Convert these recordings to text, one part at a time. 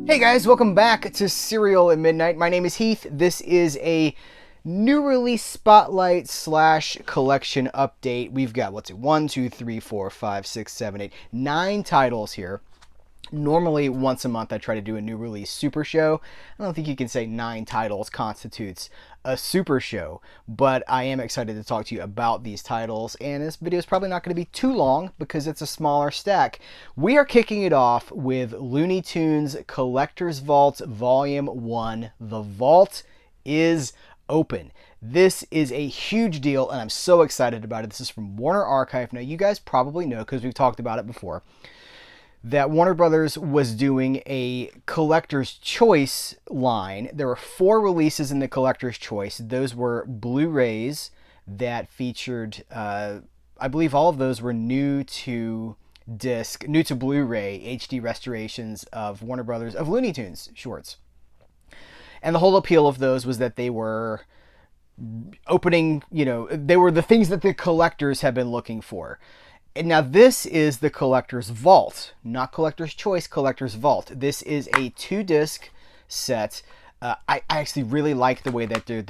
Hey guys, welcome back to Cereal at Midnight. My name is Heath. This is a new release spotlight / collection update. We've got, 1, 2, 3, 4, 5, 6, 7, 8, 9 titles here. Normally, once a month, I try to do a new release super show. I don't think you can say 9 titles constitutes a super show, but I am excited to talk to you about these titles, and this video is probably not going to be too long because it's a smaller stack. We are kicking it off with Looney Tunes Collectors Vault Volume 1. The vault is open. This is a huge deal, and I'm so excited about it. This is from Warner Archive. Now, you guys probably know, because we've talked about it before, that Warner Brothers was doing a Collector's Choice line. There were 4 releases in the Collector's Choice. Those were Blu-rays that featured, I believe all of those were new to Blu-ray HD restorations of Warner Brothers, of Looney Tunes shorts. And the whole appeal of those was that they were opening, they were the things that the collectors have been looking for. And now this is the Collector's Vault, not Collector's Choice, Collector's Vault. This is a 2-disc set. I actually really like the way that they're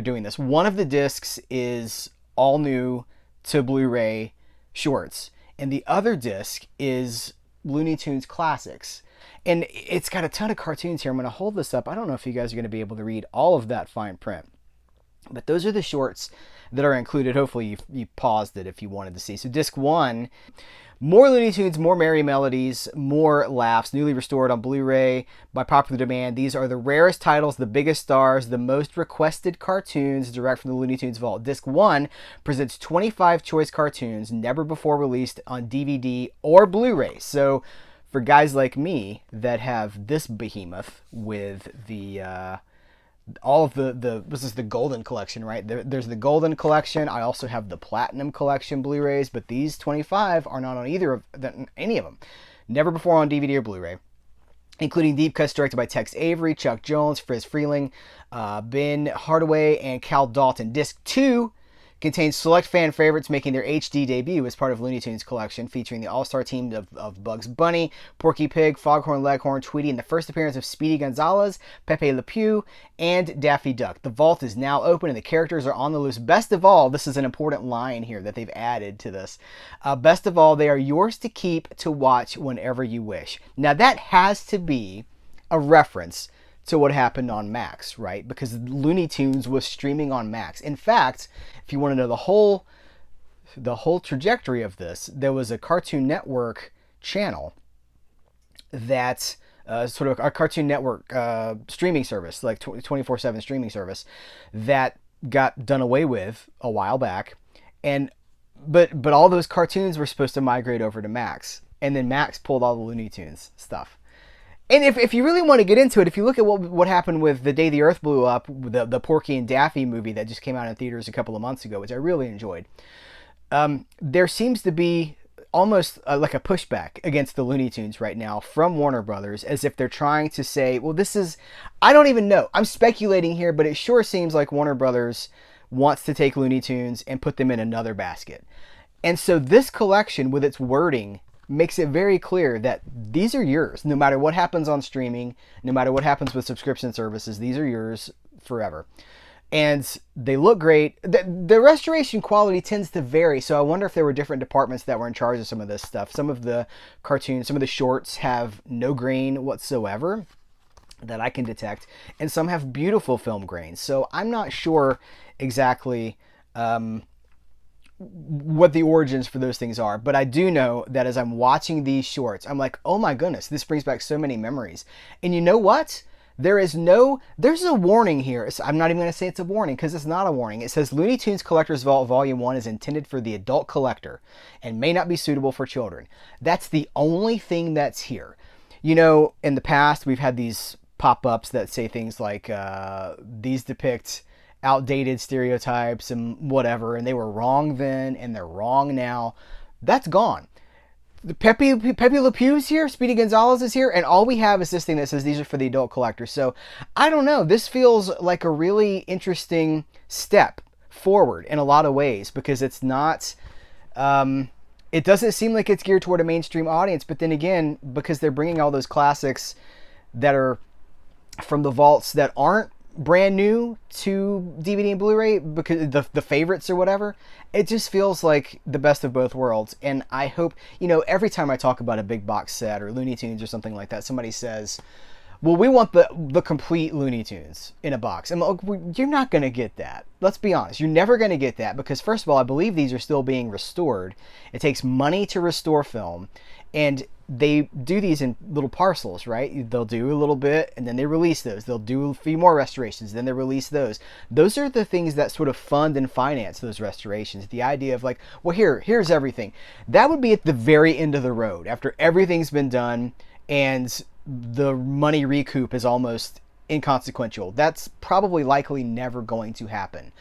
doing this. One of the discs is all new to Blu-ray shorts, and the other disc is Looney Tunes classics. And it's got a ton of cartoons here. I'm going to hold this up. I don't know if you guys are going to be able to read all of that fine print, but those are the shorts that are included. Hopefully you paused it if you wanted to see. So disc 1, more Looney Tunes, more merry melodies, more laughs, newly restored on Blu-ray by popular demand. These are the rarest titles, the biggest stars, the most requested cartoons direct from the Looney Tunes Vault. Disc 1 presents 25 choice cartoons never before released on DVD or Blu-ray. So for guys like me that have this behemoth with the all of this is the Golden Collection, right? There's the Golden Collection. I also have the Platinum Collection Blu-rays, but these 25 are not on any of them. Never before on DVD or Blu-ray, including deep cuts directed by Tex Avery, Chuck Jones, Friz Freeling, Ben Hardaway, and Cal Dalton. Disc 2 contains select fan favorites making their HD debut as part of Looney Tunes collection, featuring the all-star team of Bugs Bunny, Porky Pig, Foghorn Leghorn, Tweety, and the first appearance of Speedy Gonzales, Pepe Le Pew, and Daffy Duck. The vault is now open and the characters are on the loose. Best of all, this is an important line here that they've added to this. Best of all, they are yours to keep, to watch whenever you wish. Now that has to be a reference to what happened on Max, right? Because Looney Tunes was streaming on Max. In fact, if you want to know the whole trajectory of this, there was a Cartoon Network channel that sort of a Cartoon Network streaming service, like 24/7 streaming service, that got done away with a while back, but all those cartoons were supposed to migrate over to Max, and then Max pulled all the Looney Tunes stuff. And if you really want to get into it, if you look at what happened with The Day the Earth Blew Up, the Porky and Daffy movie that just came out in theaters a couple of months ago, which I really enjoyed, there seems to be almost like a pushback against the Looney Tunes right now from Warner Brothers, as if they're trying to say, well, this is, I don't even know. I'm speculating here, but it sure seems like Warner Brothers wants to take Looney Tunes and put them in another basket. And so this collection, with its wording, makes it very clear that these are yours. No matter what happens on streaming, no matter what happens with subscription services, these are yours forever. And they look great. The restoration quality tends to vary, so I wonder if there were different departments that were in charge of some of this stuff. Some of the cartoons, some of the shorts have no grain whatsoever that I can detect, and some have beautiful film grains. So I'm not sure exactly what the origins for those things are, but I do know that as I'm watching these shorts, I'm like, oh my goodness, this brings back so many memories. And you know what? There's a warning here. I'm not even going to say it's a warning, because it's not a warning. It says Looney Tunes Collectors Vault Volume 1 is intended for the adult collector and may not be suitable for children. That's the only thing that's here. In the past, we've had these pop-ups that say things like, these depict outdated stereotypes and whatever, and they were wrong then and they're wrong now. That's gone. The Pepe Le Pew's here, Speedy Gonzales is here, and all we have is this thing that says these are for the adult collector. So I don't know, this feels like a really interesting step forward in a lot of ways, because it's not it doesn't seem like it's geared toward a mainstream audience, but then again, because they're bringing all those classics that are from the vaults that aren't brand new to DVD and Blu-ray, because the favorites or whatever. It just feels like the best of both worlds. And I hope, every time I talk about a big box set or Looney Tunes or something like that, somebody says, well, we want the complete Looney Tunes in a box. And you're not going to get that. Let's be honest. You're never going to get that because, first of all, I believe these are still being restored. It takes money to restore film. And they do these in little parcels, right? They'll do a little bit and then they release those. They'll do a few more restorations, then they release those. Those are the things that sort of fund and finance those restorations. The idea of like, well, here's everything. That would be at the very end of the road after everything's been done and the money recoup is almost inconsequential. That's probably likely never going to happen.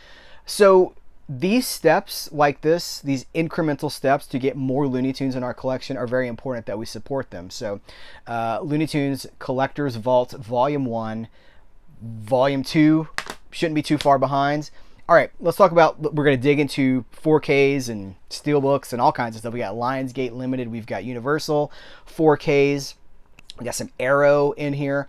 So these steps like this, these incremental steps to get more Looney Tunes in our collection are very important that we support them. So Looney Tunes Collectors Vault Volume 1, Volume 2 shouldn't be too far behind. All right, let's talk about, we're going to dig into 4Ks and Steelbooks and all kinds of stuff. We got Lionsgate Limited, we've got Universal 4Ks. We got some Arrow in here.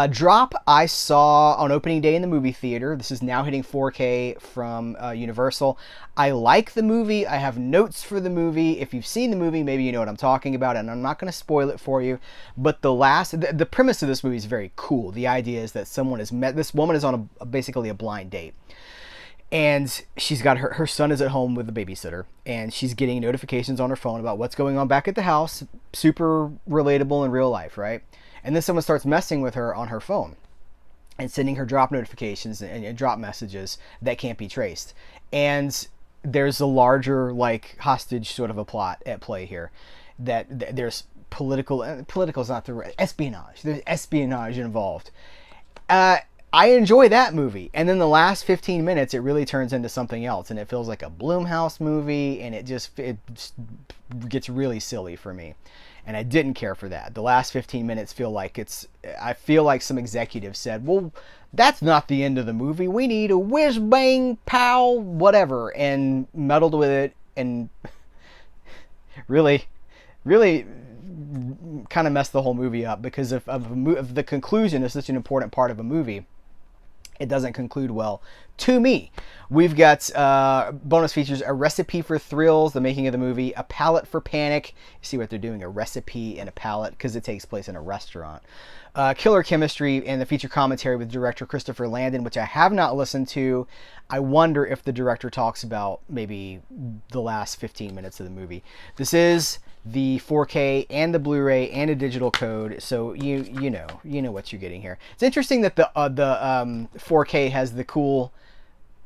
Drop I saw on opening day in the movie theater. This is now hitting 4K from Universal. I like the movie. I have notes for the movie. If you've seen the movie, maybe you know what I'm talking about, and I'm not going to spoil it for you. But the premise of this movie is very cool. The idea is that this woman is on basically a blind date. And she's got her son is at home with the babysitter, and she's getting notifications on her phone about what's going on back at the house. Super relatable in real life, right? And then someone starts messing with her on her phone and sending her drop notifications and drop messages that can't be traced. And there's a larger, like, hostage sort of a plot at play here. That there's political is not the right, espionage. There's espionage involved. I enjoy that movie. And then the last 15 minutes, it really turns into something else. And it feels like a Blumhouse movie. And it just gets really silly for me. And I didn't care for that. The last 15 minutes I feel like some executive said, well, that's not the end of the movie. We need a whiz, bang, pow, whatever. And meddled with it. And really, really kind of messed the whole movie up. Because of the conclusion is such an important part of a movie. It doesn't conclude well to me. We've got bonus features, a recipe for thrills, the making of the movie, a palette for panic. You see what they're doing, a recipe and a palette, because it takes place in a restaurant. Killer chemistry and the feature commentary with director Christopher Landon, which I have not listened to. I wonder if the director talks about maybe the last 15 minutes of the movie. This is the 4K and the Blu-ray and a digital code, so you know what you're getting here. It's interesting that the 4K has the cool,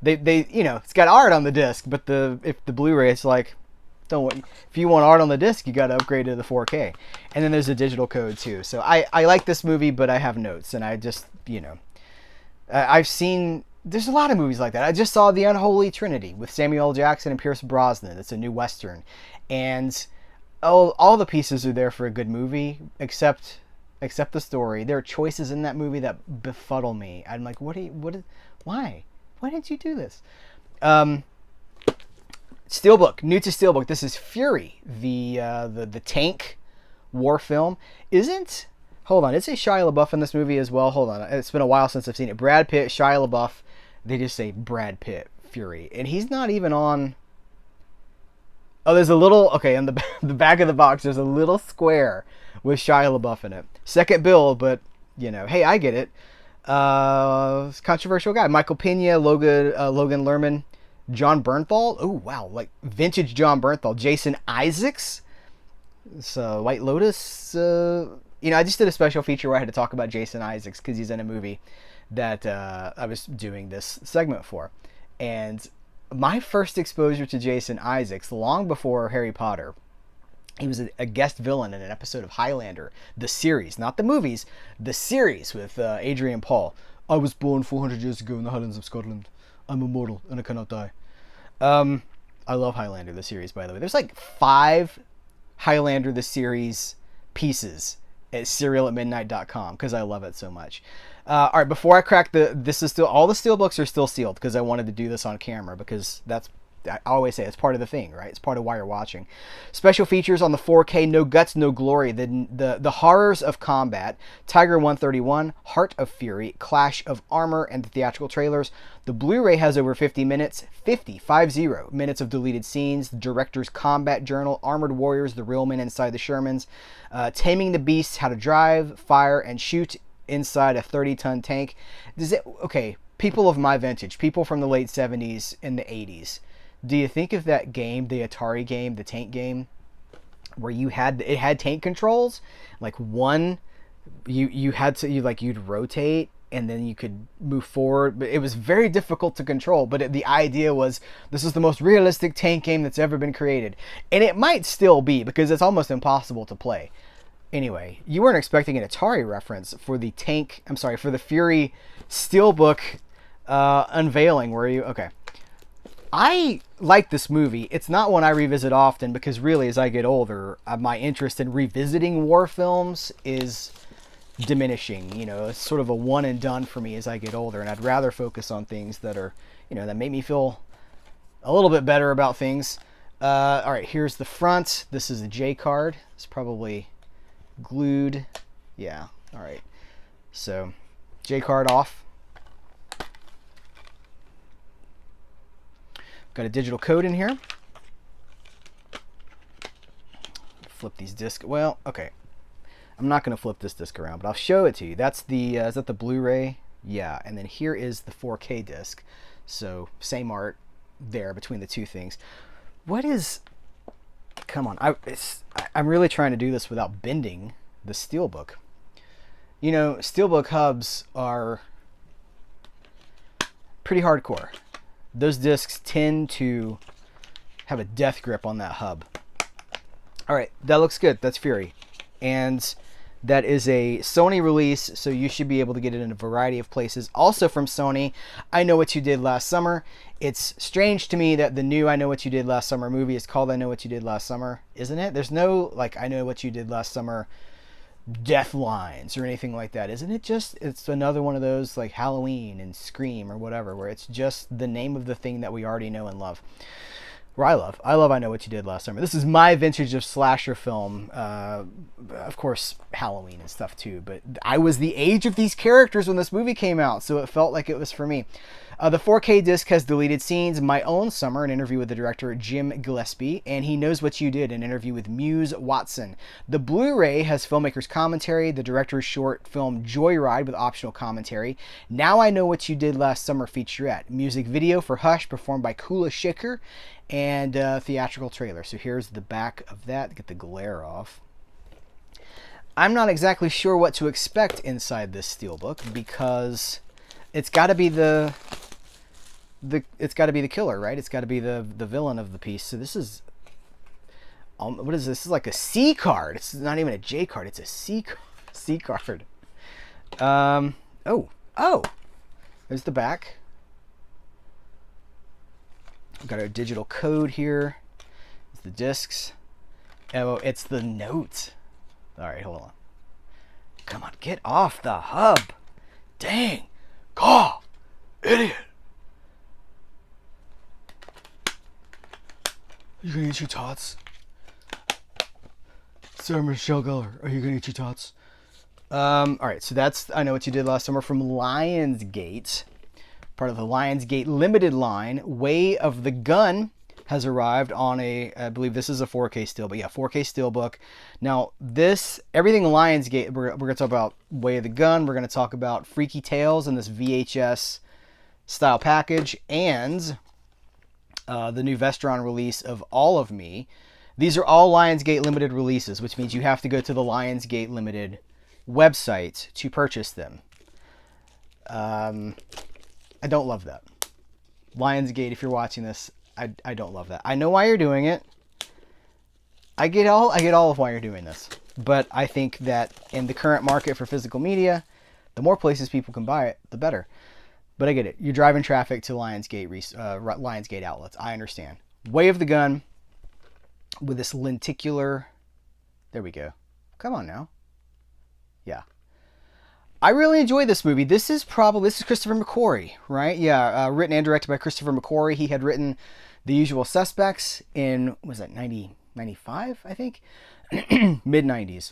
they it's got art on the disc, but if the Blu-ray, it's like, if you want art on the disc, you got to upgrade to the 4K. And then there's a digital code too. So I like this movie, but I have notes, and I just I've seen. There's a lot of movies like that. I just saw The Unholy Trinity with Samuel L. Jackson and Pierce Brosnan. It's a new Western, and all the pieces are there for a good movie, except the story. There are choices in that movie that befuddle me. I'm like, why did you do this? Steelbook, new to Steelbook. This is Fury, the tank war film. Hold on, is it Shia LaBeouf in this movie as well? Hold on, it's been a while since I've seen it. Brad Pitt, Shia LaBeouf. They just say Brad Pitt, Fury, and he's not even on. Oh, there's a little, okay, on the back of the box, there's a little square with Shia LaBeouf in it. Second bill, but, hey, I get it. Controversial guy. Michael Pena, Logan Lerman, John Bernthal. Oh, wow, like vintage John Bernthal. Jason Isaacs. So, White Lotus. I just did a special feature where I had to talk about Jason Isaacs because he's in a movie that I was doing this segment for. And my first exposure to Jason Isaacs, long before Harry Potter, he was a guest villain in an episode of Highlander, the series, not the movies, the series with Adrian Paul. I was born 400 years ago in the Highlands of Scotland. I'm immortal and I cannot die. I love Highlander, the series, by the way. There's like 5 Highlander, the series pieces at cerealatmidnight.com because I love it so much. All right, before I crack all the Steelbooks are still sealed because I wanted to do this on camera because that's I always say it's part of the thing, right? It's part of why you're watching. Special features on the 4K: No Guts, No Glory, the Horrors of Combat, Tiger 131, Heart of Fury, Clash of Armor, and the theatrical trailers. The Blu-ray has over 50 minutes of deleted scenes, the Director's Combat Journal, Armored Warriors, The Real Men Inside the Shermans, Taming the Beasts, How to Drive, Fire, and Shoot inside a 30-ton tank. Okay, people of my vintage, people from the late 70s and the 80s, do you think of that game, the Atari game, the tank game, where it had tank controls? Like you'd rotate and then you could move forward, but it was very difficult to control. But the idea was, this is the most realistic tank game that's ever been created. And it might still be, because it's almost impossible to play. Anyway, you weren't expecting an Atari reference for the Fury Steelbook unveiling, were you? Okay. I like this movie. It's not one I revisit often, because really, as I get older, my interest in revisiting war films is diminishing. It's sort of a one and done for me as I get older, and I'd rather focus on things that are, that make me feel a little bit better about things. All right, here's the front. This is a J card. It's probably glued. Yeah. All right. So, J card off. Got a digital code in here. Flip these discs. Well, okay. I'm not going to flip this disc around, but I'll show it to you. That's the is that the Blu-ray? Yeah. And then here is the 4K disc. So same art there between the two things. What is? Come on. I'm really trying to do this without bending the Steelbook. Steelbook hubs are pretty hardcore. Those discs tend to have a death grip on that hub. All right, that looks good. That's Fury. And that is a Sony release, so you should be able to get it in a variety of places. Also from Sony, I Know What You Did Last Summer. It's strange to me that the new I Know What You Did Last Summer movie is called I Know What You Did Last Summer, isn't it? There's no, I Know What You Did Last Summer death lines or anything like that, isn't it? It's another one of those like Halloween and Scream or whatever, where it's just the name of the thing that we already know and love. Or I love I Know What You Did Last Summer. This is my vintage of slasher film. Of course, Halloween and stuff too, but I was the age of these characters when this movie came out, so it felt like it was for me. The 4K disc has deleted scenes, My Own Summer, an interview with the director Jim Gillespie, and He Knows What You Did, an interview with Muse Watson. The Blu-ray has filmmaker's commentary, the director's short film Joyride with optional commentary, Now I Know What You Did Last Summer featurette, music video for Hush performed by Kula Shaker, and theatrical trailer. So here's the back of that. Get the glare off. I'm not exactly sure what to expect inside this Steelbook, because it's got to be the killer, right? It's got to be the villain of the piece. So this is, what is this? This is like a C card. It's not even a J card. It's a C card. Oh, there's the back. We've got our digital code here. It's the discs. Oh, it's the note. All right, hold on. Come on, get off the hub. Dang. God, idiot. You gonna eat your tots? Sarah Michelle Gellar, are you gonna eat your tots? All right, so that's I Know What You Did Last Summer from Lionsgate, part of the Lionsgate Limited line. Way of the Gun has arrived on I believe this is a 4K still, but yeah, 4K Steelbook. Now everything Lionsgate, we're gonna talk about Way of the Gun. We're gonna talk about Freaky Tales in this VHS style package, and the new Vestron release of All of Me. These are all Lionsgate Limited releases, which means you have to go to the Lionsgate Limited website to purchase them. I don't love that. Lionsgate, if you're watching this, I don't love that. I know why you're doing it. I get all of why you're doing this. But I think that in the current market for physical media, the more places people can buy it, the better. But I get it. You're driving traffic to Lionsgate outlets. I understand. Way of the Gun with this lenticular. There we go. Come on now. Yeah. I really enjoyed this movie. This is Christopher McQuarrie, right? Yeah, written and directed by Christopher McQuarrie. He had written The Usual Suspects in, was that 95, I think? Mid-90s.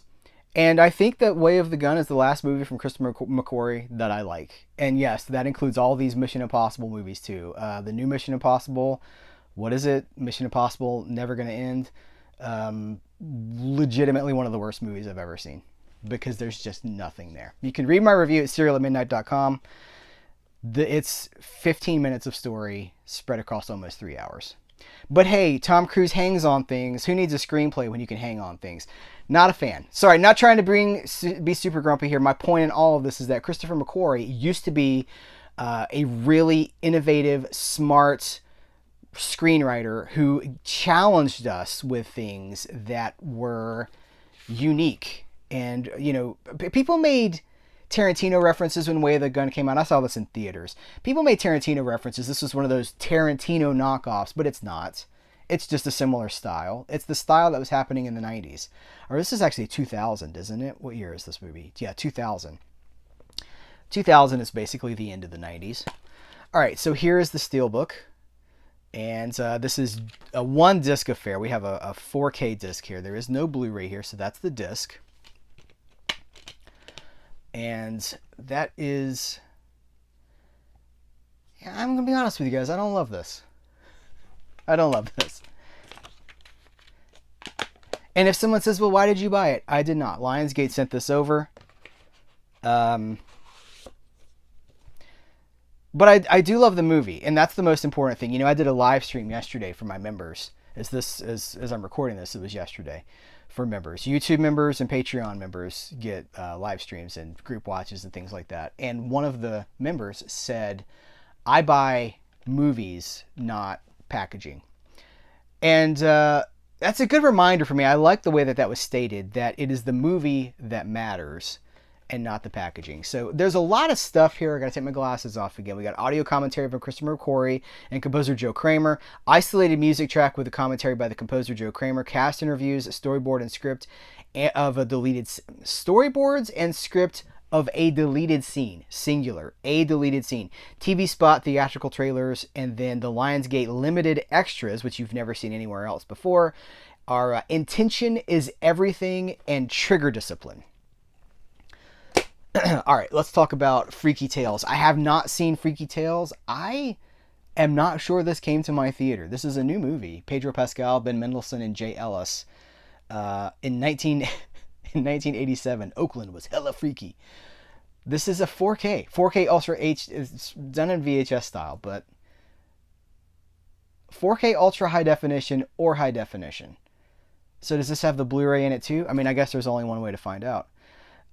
And I think that Way of the Gun is the last movie from Christopher McQuarrie that I like. And yes, that includes all these Mission Impossible movies too. The new Mission Impossible, what is it? Mission Impossible Never Gonna End. Legitimately one of the worst movies I've ever seen, because there's just nothing there. You can read my review at cerealatmidnight.com. It's 15 minutes of story spread across almost 3 hours. But hey, Tom Cruise hangs on things. Who needs a screenplay when you can hang on things? Not a fan. Sorry, not trying to be super grumpy here. My point in all of this is that Christopher McQuarrie used to be a really innovative, smart screenwriter who challenged us with things that were unique. And, you know, people made Tarantino references when Way of the Gun came out. I saw this in theaters. People made Tarantino references. This was one of those Tarantino knockoffs, but it's not. It's just a similar style. It's the style that was happening in the 90s. Or this is actually 2000, isn't it? What year is this movie? Yeah, 2000. 2000 is basically the end of the 90s. All right, so here is the Steelbook. And this is a one disc affair. We have a 4K disc here. There is no Blu-ray here, so that's the disc. And that is, yeah, I'm going to be honest with you guys. I don't love this. I don't love this. And if someone says, well, why did you buy it? I did not. Lionsgate sent this over. But I do love the movie, and that's the most important thing. You know, I did a live stream yesterday for my members. As I'm recording this, it was yesterday for members. YouTube members and Patreon members get live streams and group watches and things like that. And one of the members said, I buy movies, not packaging. And that's a good reminder for me. I like the way that was stated, that it is the movie that matters and not the packaging. So there's a lot of stuff here. I gotta take my glasses off again. We got audio commentary from Christopher McQuarrie and composer Joe Kramer, isolated music track with a commentary by the composer Joe Kramer, cast interviews, storyboard and script of a deleted storyboards and script of a deleted scene, singular, a deleted scene, TV spot, theatrical trailers, and then the Lionsgate Limited extras, which you've never seen anywhere else before, are Intention is Everything and Trigger Discipline. All right, let's talk about Freaky Tales. I have not seen Freaky Tales. I am not sure this came to my theater. This is a new movie. Pedro Pascal, Ben Mendelsohn, and Jay Ellis. In 1987, Oakland was hella freaky. This is a 4K. 4K Ultra H. It's done in VHS style, but 4K Ultra High Definition or High Definition. So does this have the Blu-ray in it too? I mean, I guess there's only one way to find out.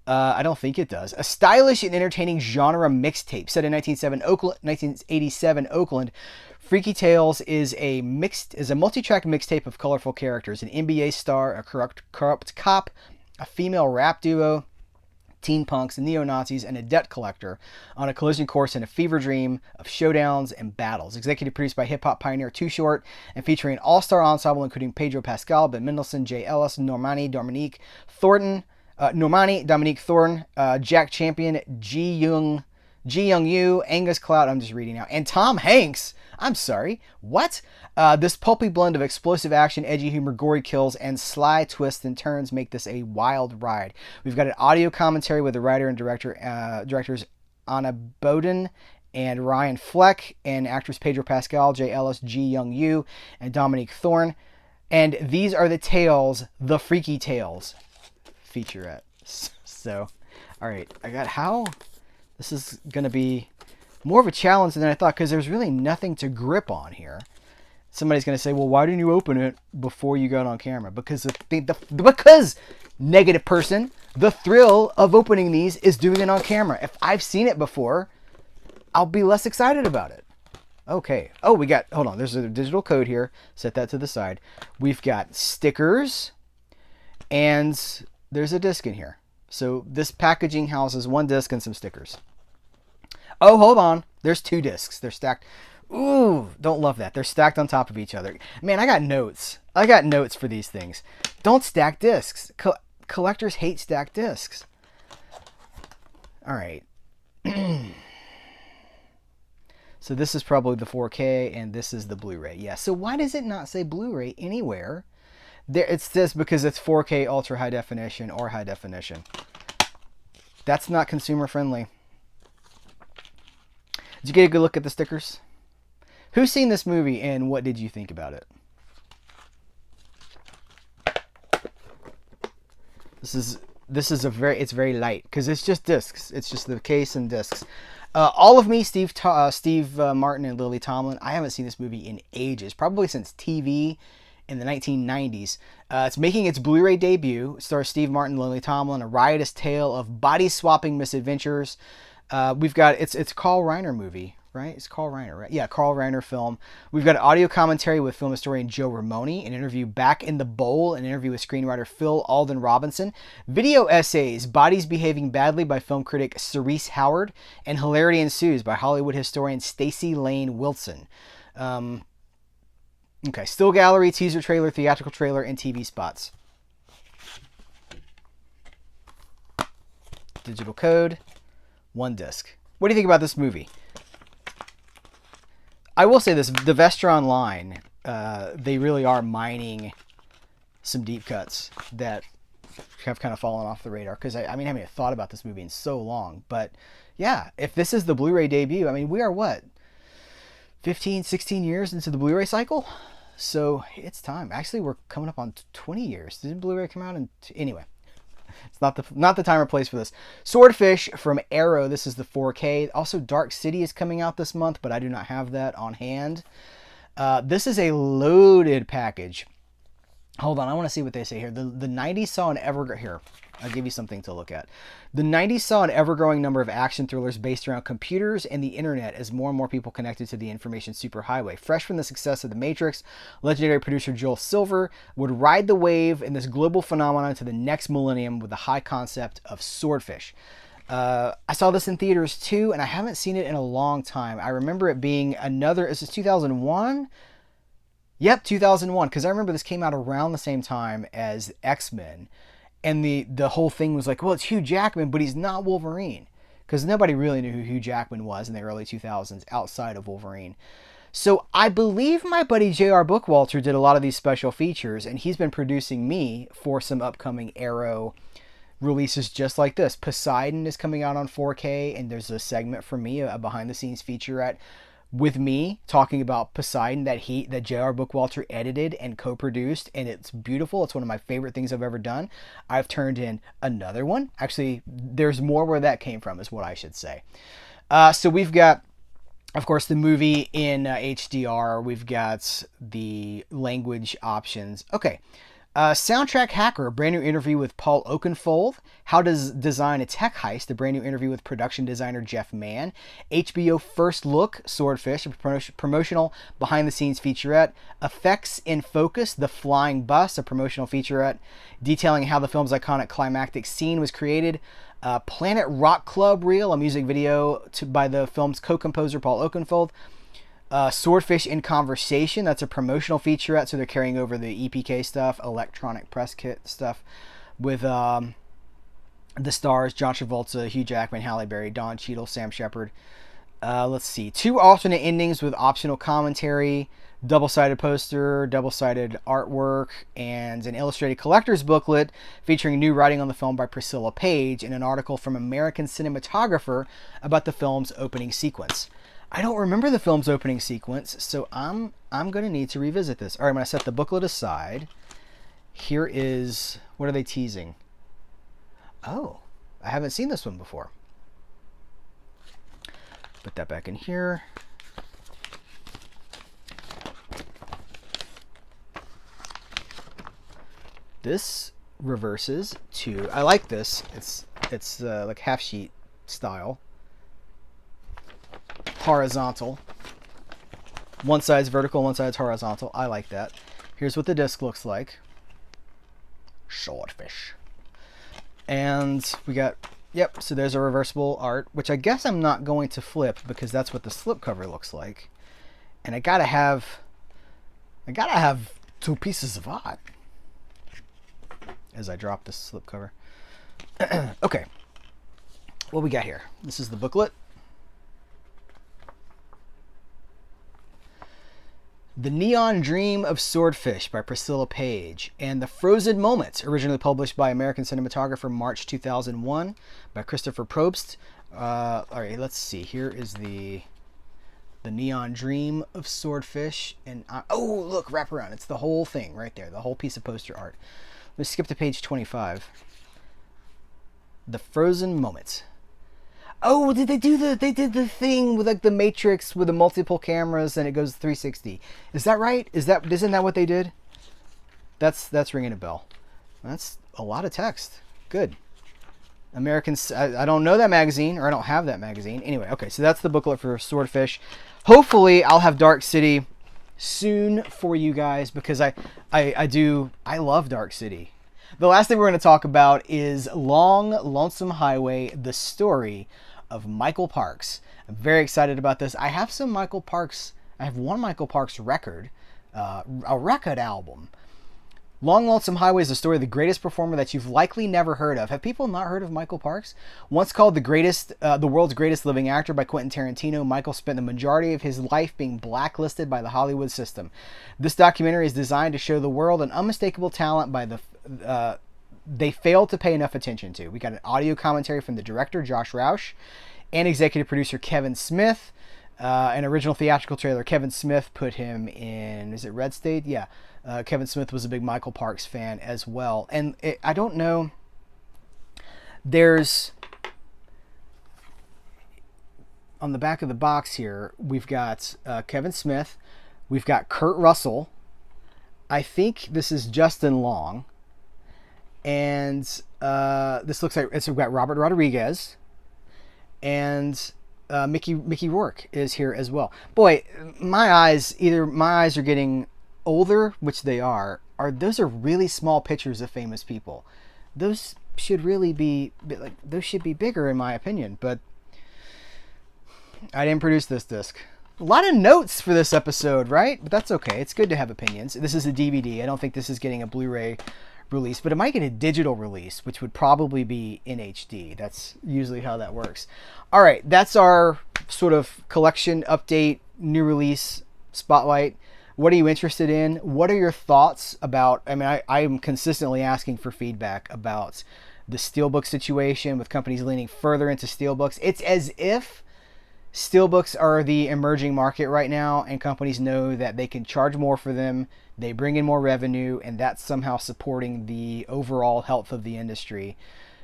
I don't think it does. A stylish and entertaining genre mixtape set in 1987 Oakland. Freaky Tales is a multi-track mixtape of colorful characters: an NBA star, a corrupt cop, a female rap duo, teen punks, neo-Nazis, and a debt collector on a collision course in a fever dream of showdowns and battles. Executive produced by hip-hop pioneer Too Short and featuring an all-star ensemble including Pedro Pascal, Ben Mendelsohn, Jay Ellis, Normani, Dominique Thornton, Jack Champion, Ji Young Yu, Angus Cloud, I'm just reading now, and Tom Hanks. I'm sorry, what? This pulpy blend of explosive action, edgy humor, gory kills, and sly twists and turns make this a wild ride. We've got an audio commentary with the writer and directors Anna Bowden and Ryan Fleck, and actors Pedro Pascal, Jay Ellis, Ji Young Yu, and Dominique Thorne. And these are the tales, the Freaky Tales featurette. So, all right, this is going to be more of a challenge than I thought, because there's really nothing to grip on here. Somebody's going to say, well, why didn't you open it before you got on camera? Because because negative person, the thrill of opening these is doing it on camera. If I've seen it before, I'll be less excited about it. Okay. Oh, hold on. There's a digital code here. Set that to the side. We've got stickers, and there's a disc in here. So this packaging houses one disc and some stickers. Oh, hold on. There's two discs. They're stacked. Ooh, don't love that. They're stacked on top of each other. Man, I got notes. I got notes for these things. Don't stack discs. Collectors hate stacked discs. All right. So this is probably the 4K, and this is the Blu-ray. Yeah, so why does it not say Blu-ray anywhere? There, it says because it's 4K ultra high definition or high definition. That's not consumer friendly. Did you get a good look at the stickers? Who's seen this movie, and what did you think about it? This is it's very light because it's just discs. It's just the case and discs. All of Me, Steve Martin, and Lily Tomlin. I haven't seen this movie in ages, probably since TV in the 1990s. It's making its Blu-ray debut. It stars Steve Martin, Lily Tomlin, a riotous tale of body-swapping misadventures. We've got it's a Carl Reiner movie, right? It's Carl Reiner, right? Yeah, Carl Reiner film. We've got audio commentary with film historian Joe Ramone, an interview Back in the Bowl, an interview with screenwriter Phil Alden Robinson, video essays, Bodies Behaving Badly by film critic Cerise Howard, and Hilarity Ensues by Hollywood historian Stacey Lane Wilson. Okay, still gallery, teaser trailer, theatrical trailer, and TV spots. Digital code, 1 disc. What do you think about this movie? I will say this, the Vestra Online, they really are mining some deep cuts that have kind of fallen off the radar. Because, I mean, I haven't thought about this movie in so long. But, yeah, if this is the Blu-ray debut, I mean, we are what? 15, 16 years into the Blu-ray cycle? So, it's time. Actually, we're coming up on 20 years. Didn't Blu-ray come out in... Anyway. It's not the time or place for this. Swordfish from Arrow. This is the 4K. Also, Dark City is coming out this month, but I do not have that on hand. This is a loaded package. Hold on, I want to see what they say here. The 90s saw an here. I'll give you something to look at. The 90s saw an ever-growing number of action thrillers based around computers and the internet as more and more people connected to the information superhighway. Fresh from the success of The Matrix, legendary producer Joel Silver would ride the wave in this global phenomenon to the next millennium with the high concept of Swordfish. I saw this in theaters too, and I haven't seen it in a long time. I remember it being is this 2001? Yep, 2001, because I remember this came out around the same time as X-Men. And the whole thing was like, well, it's Hugh Jackman, but he's not Wolverine. Because nobody really knew who Hugh Jackman was in the early 2000s outside of Wolverine. So I believe my buddy J.R. Bookwalter did a lot of these special features, and he's been producing me for some upcoming Arrow releases just like this. Poseidon is coming out on 4K, and there's a segment for me, a behind-the-scenes featurette with me talking about Poseidon that J.R. Bookwalter edited and co-produced, and it's beautiful. It's one of my favorite things I've ever done. I've turned in another one. Actually, there's more where that came from, is what I should say. So we've got, of course, the movie in HDR. We've got the language options. Okay. Soundtrack Hacker, a brand new interview with Paul Oakenfold. How to Design a Tech Heist, a brand new interview with production designer Jeff Mann. HBO First Look, Swordfish, a promotional behind-the-scenes featurette. Effects in Focus, The Flying Bus, a promotional featurette detailing how the film's iconic climactic scene was created. Planet Rock Club Reel, a music video by the film's co-composer Paul Oakenfold. Swordfish in Conversation, that's a promotional featurette, so they're carrying over the EPK stuff, electronic press kit stuff, with the stars John Travolta, Hugh Jackman, Halle Berry, Don Cheadle, Sam Shepard. Let's see, 2 alternate endings with optional commentary, double-sided poster, double-sided artwork, and an illustrated collector's booklet featuring new writing on the film by Priscilla Page and an article from American Cinematographer about the film's opening sequence. I don't remember the film's opening sequence, so I'm going to need to revisit this. All right, I'm going to set the booklet aside. Here is... What are they teasing? Oh, I haven't seen this one before. Put that back in here. This reverses to... I like this. It's like half sheet style. Horizontal. One side's vertical, one side's horizontal. I like that. Here's what the disc looks like. Swordfish. And we got, yep, so there's a reversible art, which I guess I'm not going to flip because that's what the slipcover looks like. And I gotta have 2 pieces of art as I drop this slipcover. Okay. What we got here? This is the booklet. The Neon Dream of Swordfish by Priscilla Page, and The Frozen Moments, originally published by American cinematographer March 2001 by Christopher Probst. All right, let's see. Here is the Neon Dream of Swordfish, and oh, look, wraparound. It's the whole thing right there, the whole piece of poster art. Let's skip to page 25. The Frozen Moments. Oh, did they do they did the thing with like the Matrix with the multiple cameras and it goes 360. Is that right? Isn't that what they did? That's ringing a bell. That's a lot of text. Good. Americans, I don't know that magazine, or I don't have that magazine. Anyway, okay, so that's the booklet for Swordfish. Hopefully I'll have Dark City soon for you guys, because I love Dark City. The last thing we're going to talk about is Long Lonesome Highway, the story of Michael Parks. I'm very excited about this. I have some Michael Parks. I have one Michael Parks record, a record album. Long Lonesome Highway is the story of the greatest performer that you've likely never heard of. Have people not heard of Michael Parks? Once called the world's greatest living actor by Quentin Tarantino, Michael spent the majority of his life being blacklisted by the Hollywood system. This documentary is designed to show the world an unmistakable talent by they failed to pay enough attention to. We got an audio commentary from the director, Josh Roush, and executive producer Kevin Smith. An original theatrical trailer, Kevin Smith put him in, is it Red State? Yeah. Kevin Smith was a big Michael Parks fan as well. And I don't know, there's, on the back of the box here, we've got Kevin Smith, we've got Kurt Russell, I think this is Justin Long, and this looks like we've got Robert Rodriguez, and Mickey Rourke is here as well. Boy, my eyes are getting older, which they are those are really small pictures of famous people. Those should really be like, those should be bigger in my opinion, but I didn't produce this disc. A lot of notes for this episode, right? But that's okay. It's good to have opinions. This is a DVD. I don't think this is getting a Blu-ray release, but it might get a digital release, which would probably be in HD. That's usually how that works. All right, that's our sort of collection update, new release spotlight. What are you interested in? What are your thoughts about, I mean, I am consistently asking for feedback about the Steelbook situation, with companies leaning further into Steelbooks. It's as if Steelbooks are the emerging market right now, and companies know that they can charge more for them, they bring in more revenue, and that's somehow supporting the overall health of the industry.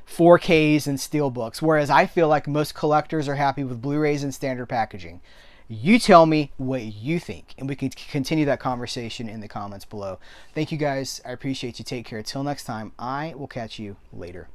4Ks and Steelbooks, whereas I feel like most collectors are happy with Blu-rays and standard packaging. You tell me what you think, and we can continue that conversation in the comments below. Thank you guys. I appreciate you. Take care. Till next time, I will catch you later.